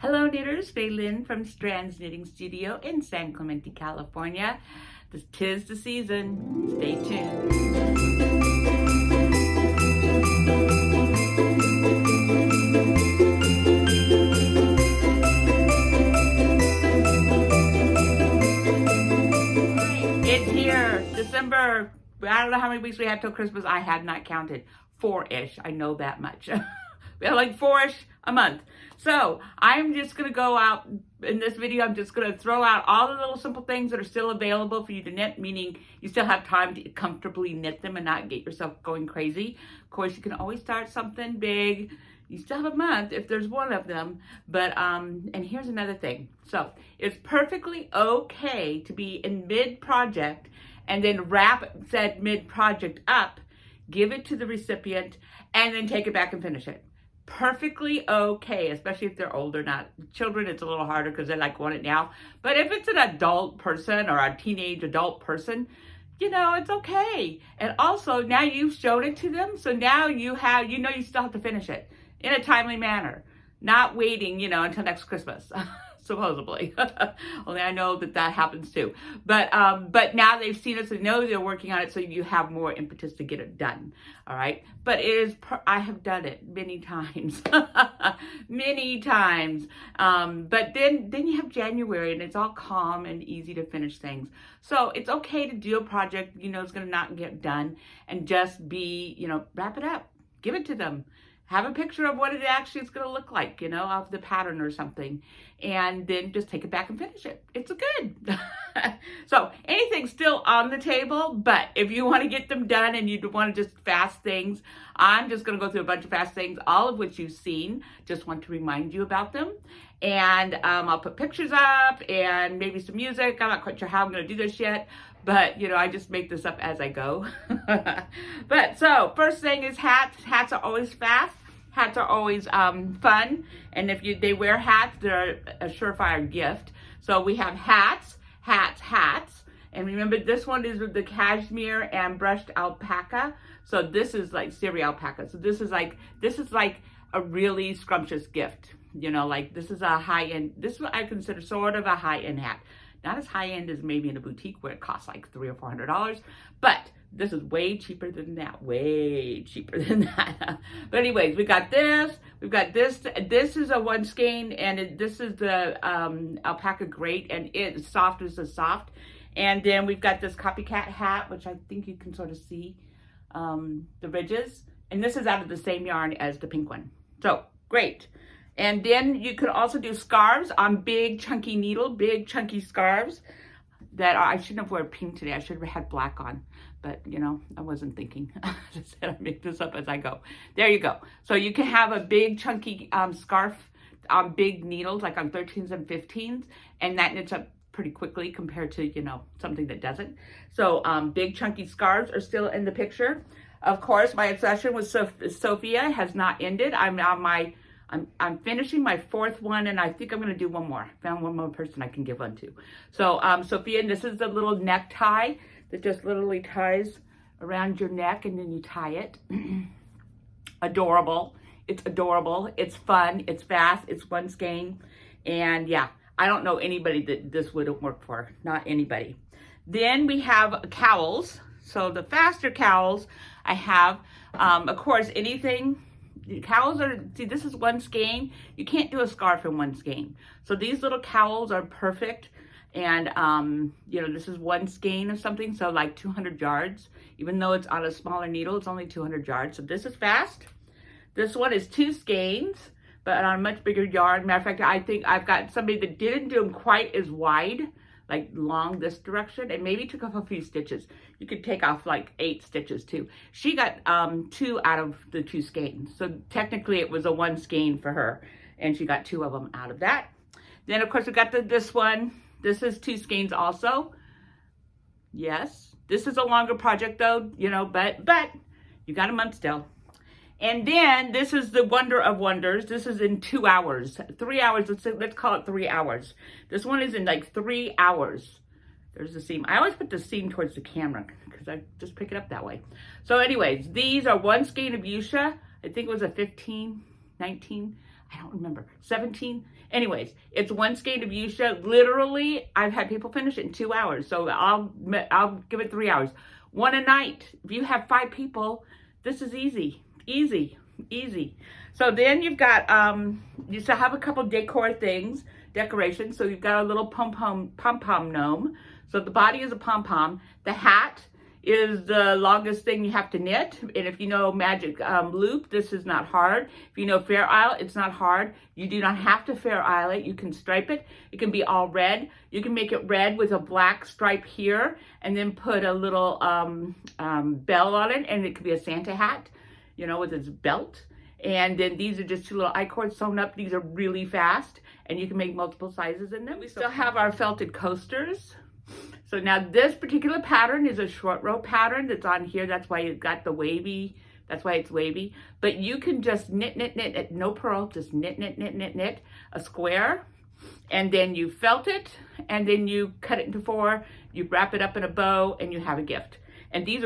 Hello knitters, Faye Lynn from Strands Knitting Studio in San Clemente, California. Tis the season. Stay tuned. It's here, December. I don't know how many weeks we have till Christmas. I had not counted. 4-ish, I know that much. We have like 4-ish a month. So I'm just gonna go out in this video. I'm just gonna throw out all the little simple things that are still available for you to knit, meaning you still have time to comfortably knit them and not get yourself going crazy. Of course, you can always start something big. You still have a month if there's one of them. But, and here's another thing. So it's perfectly okay to be in mid-project and then wrap said mid-project up, give it to the recipient, and then take it back and finish it. Perfectly okay, especially if they're older. Not children, it's a little harder because they like want it now. But if it's an adult person or a teenage adult person, you know, it's okay. And also now you've shown it to them, so now you have, you know, you still have to finish it in a timely manner, not waiting, you know, until next Christmas. Supposedly. Only I know that that happens too. But now they've seen it, so they know they're working on it, so you have more impetus to get it done. All right. But it is, I have done it many times. Many times. But then you have January and it's all calm and easy to finish things. So it's okay to do a project, you know, it's going to not get done and just be, you know, wrap it up, give it to them. Have a picture of what it actually is going to look like, you know, of the pattern or something. And then just take it back and finish it. It's good. So anything's still on the table, but if you want to get them done and you want to just fast things, I'm just going to go through a bunch of fast things, all of which you've seen. Just want to remind you about them. And I'll put pictures up and maybe some music. I'm not quite sure how I'm going to do this yet, but you know, I just make this up as I go. But so first thing is hats. Hats are always fast. Hats are always fun, and if they wear hats, they're a surefire gift. So we have hats, and remember this one is with the cashmere and brushed alpaca. So this is like cereal alpaca. So this is like a really scrumptious gift. You know, like this is a high-end. This is what I consider sort of a high-end hat. Not as high-end as maybe in a boutique where it costs like $300 or $400, but this is way cheaper than that, way cheaper than that. But anyways, we got this, we've got this. This is a one skein, and this is the alpaca grate, and it's soft as a soft. And then we've got this copycat hat, which I think you can sort of see the ridges. And this is out of the same yarn as the pink one. So great. And then you could also do scarves on big chunky needle, big chunky scarves that are, I shouldn't have worn pink today. I should have had black on, but you know, I wasn't thinking. I just said I make this up as I go. There you go. So you can have a big chunky scarf on big needles, like on 13s and 15s, and that knits up pretty quickly compared to, you know, something that doesn't. So big chunky scarves are still in the picture. Of course, my obsession with Sophia has not ended. I'm finishing my 4th one, and I think I'm going to do one more. Found one more person I can give one to. So, Sophia, and this is the little necktie that just literally ties around your neck, and then you tie it. Adorable. It's adorable. It's fun. It's fast. It's one skein. And yeah, I don't know anybody that this wouldn't work for. Not anybody. Then we have cowls. So the faster cowls I have, of course, anything. Cowls are, see, this is one skein. You can't do a scarf in one skein. So these little cowls are perfect. And, you know, this is one skein of something. So like 200 yards, even though it's on a smaller needle, it's only 200 yards. So this is fast. This one is 2 skeins, but on a much bigger yarn. Matter of fact, I think I've got somebody that didn't do them quite as wide, like long this direction, and maybe took off a few stitches. You could take off like 8 stitches too. She got 2 out of the 2 skeins. So technically it was a 1 skein for her, and she got 2 of them out of that. Then of course we got this one. This is 2 skeins also. Yes, this is a longer project though, you know, but you got a month still. And then this is the wonder of wonders. This is in 2 hours, 3 hours. Let's call it 3 hours. This one is in like 3 hours. There's the seam. I always put the seam towards the camera because I just pick it up that way. So anyways, these are 1 skein of fuchsia. I think it was a 15, 19. I don't remember, 17. Anyways, it's one skein of fuchsia. Literally, I've had people finish it in 2 hours. So I'll give it 3 hours. One a night. If you have 5 people, this is easy, easy, easy. So then you've got, you still have a couple decor things, decorations. So you've got a little pom-pom gnome. So the body is a pom-pom. The hat is the longest thing you have to knit. And if you know magic loop, this is not hard. If you know Fair Isle, it's not hard. You do not have to Fair Isle it. You can stripe it. It can be all red. You can make it red with a black stripe here and then put a little bell on it, and it could be a Santa hat, you know, with its belt. And then these are just 2 little I-cords sewn up. These are really fast, and you can make multiple sizes in them. We still have our felted coasters. So now this particular pattern is a short row pattern that's on here. That's why you've got the wavy, that's why it's wavy. But you can just knit, knit, knit, knit, no purl, just knit, knit, knit, knit, knit, a square. And then you felt it, and then you cut it into 4, you wrap it up in a bow, and you have a gift. And these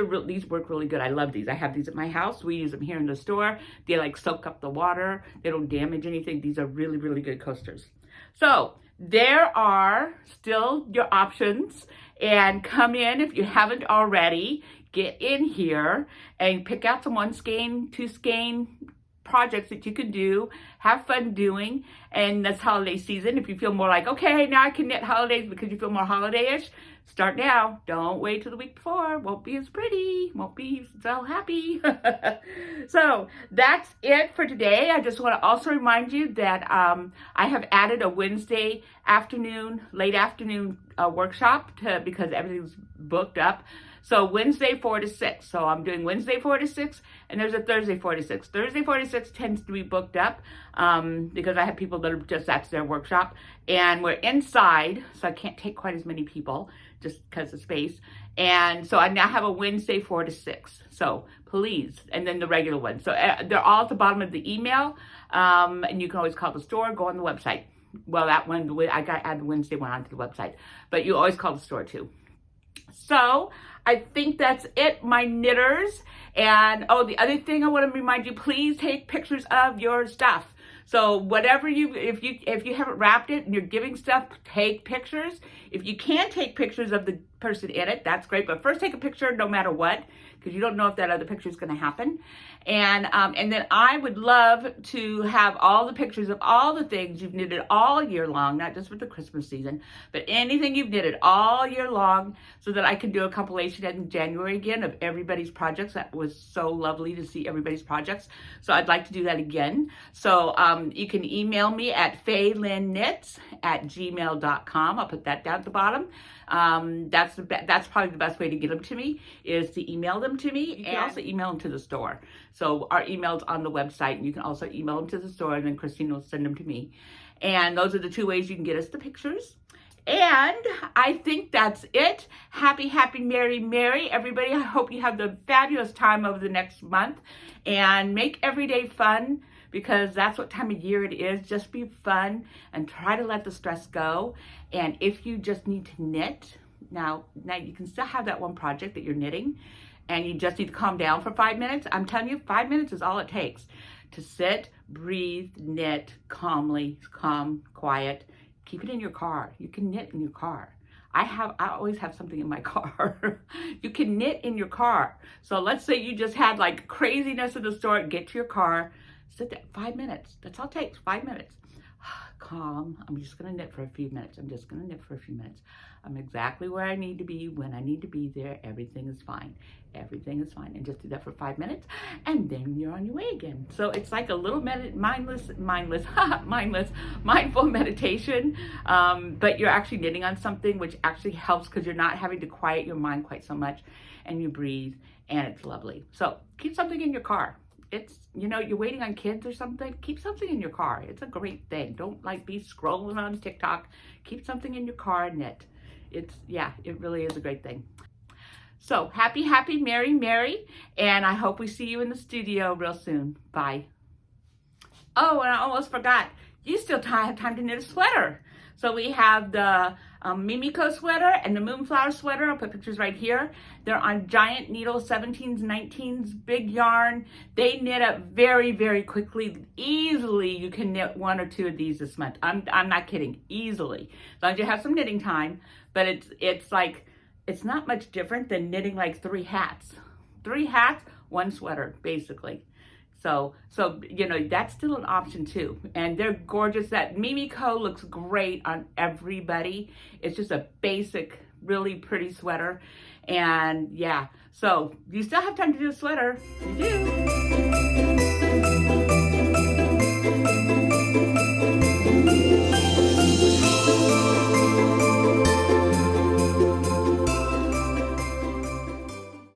work really good. I love these. I have these at my house. We use them here in the store. They like soak up the water. They don't damage anything. These are really, really good coasters. So there are still your options, and come in if you haven't already. Get in here and pick out some 1 skein, 2 skein projects that you can do, have fun doing. And this holiday season, if you feel more like, okay, now I can knit holidays because you feel more holiday-ish, start now. Don't wait till the week before. Won't be as pretty. Won't be so happy. So that's it for today. I just want to also remind you that I have added a Wednesday afternoon, late afternoon workshop because everything's booked up. So Wednesday 4 to 6. So I'm doing Wednesday 4 to 6, and there's a Thursday 4 to 6. Thursday 4 to 6 tends to be booked up because I have people that are just, that's their workshop. And we're inside, so I can't take quite as many people just because of space. And so I now have a Wednesday 4 to 6. So please, and then the regular one. So they're all at the bottom of the email. And you can always call the store, go on the website. Well, that one, I got to add the Wednesday one onto the website. But you always call the store too. So I think that's it, my knitters. And oh, the other thing I want to remind you, please take pictures of your stuff. So whatever if you haven't wrapped it and you're giving stuff, take pictures. If you can take pictures of the person in it, that's great. But first take a picture no matter what, because you don't know if that other picture is going to happen. And then I would love to have all the pictures of all the things you've knitted all year long, not just for the Christmas season, but anything you've knitted all year long, so that I can do a compilation in January again of everybody's projects. That was so lovely to see everybody's projects. So I'd like to do that again. So you can email me at faylynknits@gmail.com. I'll put that down at the bottom. That's probably the best way to get them to me, is to email them to me. You can also email them to the store. So our email's on the website, and you can also email them to the store, and then Christine will send them to me. And those are the 2 ways you can get us the pictures. And I think that's it. Happy, happy, merry, merry, everybody. I hope you have the fabulous time over the next month, and make every day fun, because that's what time of year it is. Just be fun and try to let the stress go. And if you just need to knit, now you can still have that one project that you're knitting, and you just need to calm down for 5 minutes. I'm telling you, 5 minutes is all it takes to sit, breathe, knit calmly, calm, quiet. Keep it in your car. You can knit in your car. I always have something in my car. You can knit in your car. So let's say you just had like craziness in the store. Get to your car, sit there, 5 minutes. That's all it takes, 5 minutes. Calm. I'm just going to knit for a few minutes. I'm just going to knit for a few minutes. I'm exactly where I need to be when I need to be there. Everything is fine. Everything is fine. And just do that for 5 minutes, and then you're on your way again. So it's like a little mindful meditation, but you're actually knitting on something, which actually helps because you're not having to quiet your mind quite so much, and you breathe, and it's lovely. So keep something in your car. It's, you know, you're waiting on kids or something, keep something in your car. It's a great thing. Don't like be scrolling on TikTok. Keep something in your car and knit. It really is a great thing. So happy, happy, merry, merry. And I hope we see you in the studio real soon. Bye. Oh, and I almost forgot. You still have time to knit a sweater. So we have the Mimiko sweater and the Moonflower sweater. I'll put pictures right here. They're on giant needle, 17s, 19s, big yarn. They knit up very, very quickly. Easily, you can knit 1 or 2 of these this month. I'm not kidding. Easily, as long as you have some knitting time. But it's like, it's not much different than knitting like 3 hats. 3 hats, 1 sweater, basically. So you know, that's still an option too. And they're gorgeous. That Mimiko looks great on everybody. It's just a basic, really pretty sweater. And yeah, so you still have time to do a sweater. You do.